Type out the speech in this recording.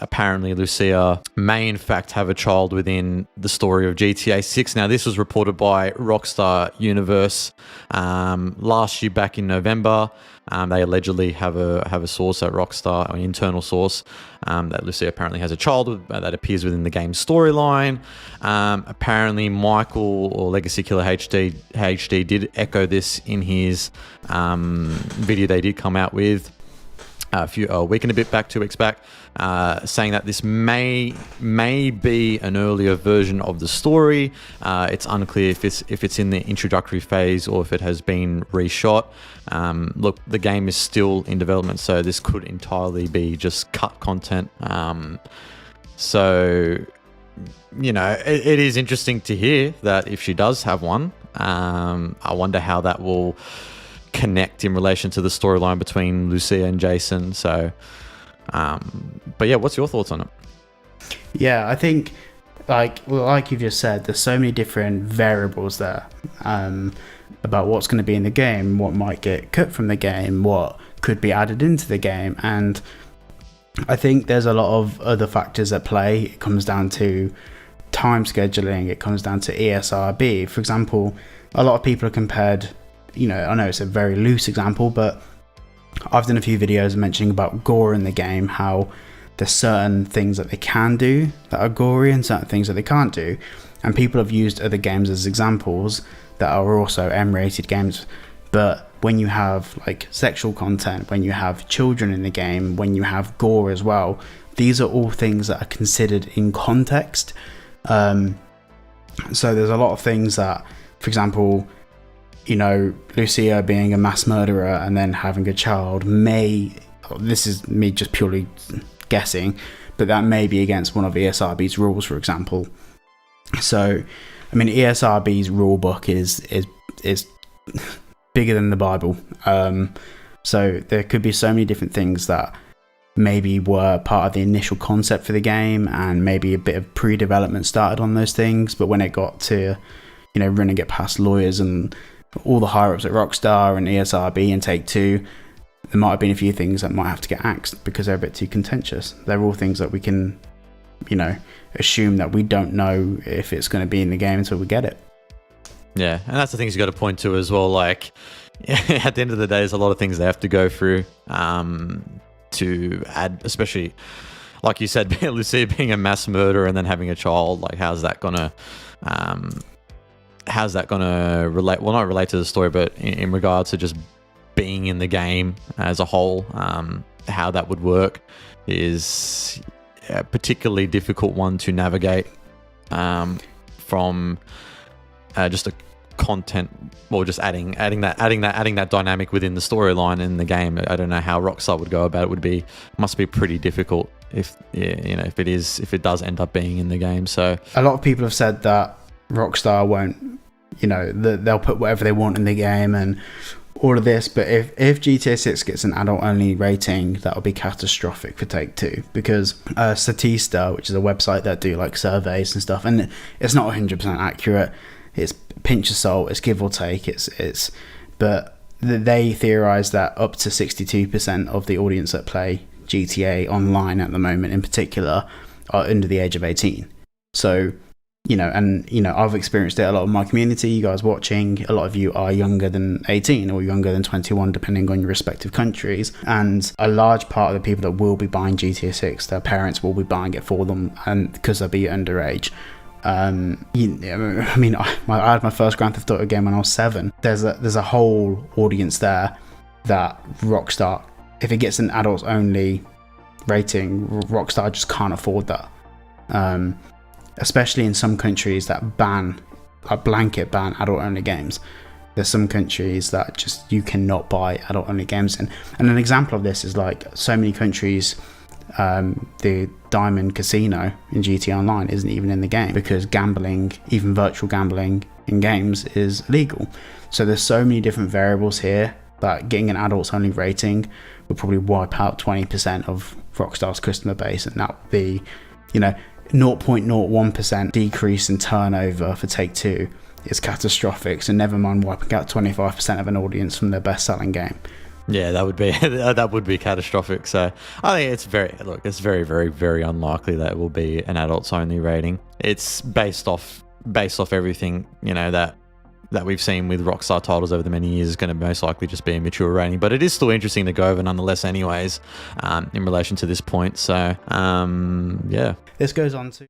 apparently Lucia may in fact have a child within the story of GTA 6. Now, this was reported by Rockstar Universe last year, back in November. They allegedly have a source at Rockstar, an internal source, that Lucia apparently has a child that appears within the game's storyline. Apparently, Michael, or Legacy Killer HD did echo this in his video they did come out with a week and a bit back, 2 weeks back, saying that this may be an earlier version of the story. It's unclear if it's in the introductory phase or if it has been reshot. Look, the game is still in development, so this could entirely be just cut content. So, you know, it is interesting to hear that if she does have one, I wonder how that will connect in relation to the storyline between Lucia and Jason. So, but yeah, what's your thoughts on it? Yeah, I think, like you've just said, there's so many different variables there about what's going to be in the game, what might get cut from the game, what could be added into the game, and I think there's a lot of other factors at play. It comes down to time scheduling, it comes down to ESRB. For example, a lot of people have compared, you know, I know it's a very loose example, but I've done a few videos mentioning about gore in the game, how there's certain things that they can do that are gory and certain things that they can't do. And people have used other games as examples that are also M-rated games. But when you have like sexual content, when you have children in the game, when you have gore as well, these are all things that are considered in context. So there's a lot of things that, for example, you know, Lucia being a mass murderer and then having a child this is me just purely guessing, but that may be against one of ESRB's rules, for example. So, I mean, ESRB's rule book is bigger than the Bible. So there could be so many different things that maybe were part of the initial concept for the game, and maybe a bit of pre-development started on those things, but when it got to, you know, running it past lawyers and all the higher-ups at Rockstar and ESRB and Take-Two, there might have been a few things that might have to get axed because they're a bit too contentious. They're all things that we can, you know, assume that we don't know if it's going to be in the game until we get it. Yeah, and that's the things you got to point to as well. Like, at the end of the day, there's a lot of things they have to go through to add, especially, like you said, Lucia being a mass murderer and then having a child. Like, how's that gonna relate? Well, not relate to the story, but in regards to just being in the game as a whole, how that would work is a particularly difficult one to navigate from just a content, or just adding that dynamic within the storyline in the game. I don't know how Rockstar would go about it. Must be pretty difficult if it does end up being in the game. So a lot of people have said that Rockstar won't, you know, they'll put whatever they want in the game and all of this, but if GTA 6 gets an adult-only rating, that'll be catastrophic for Take-Two, because Statista, which is a website that do like surveys and stuff, and it's not 100% accurate, it's pinch of salt, it's give or take, but they theorize that up to 62% of the audience that play GTA online at the moment in particular are under the age of 18. So, you know, and, you know, I've experienced it, a lot of my community, you guys watching, a lot of you are younger than 18 or younger than 21, depending on your respective countries. And a large part of the people that will be buying GTA 6, their parents will be buying it for them, and because they'll be underage. I mean, I had my first Grand Theft Auto game when I was 7. There's a whole audience there that Rockstar, if it gets an adults only rating, Rockstar just can't afford that. Especially in some countries that blanket ban adult only games. There's some countries that just, you cannot buy adult only games in. And an example of this is like so many countries, the Diamond Casino in GTA Online isn't even in the game because gambling, even virtual gambling in games, is legal. So there's so many different variables here that getting an adults only rating would probably wipe out 20% of Rockstar's customer base, and that would be, you know, 0.01% decrease in turnover for Take-Two is catastrophic, so never mind wiping out 25% of an audience from their best selling game. Yeah, that would be catastrophic. So I think it's very, very, very unlikely that it will be an adults only rating. It's based off everything, you know, that we've seen with Rockstar titles over the many years, is going to most likely just be a mature rating. But it is still interesting to go over nonetheless, anyways, in relation to this point. So yeah, This goes on to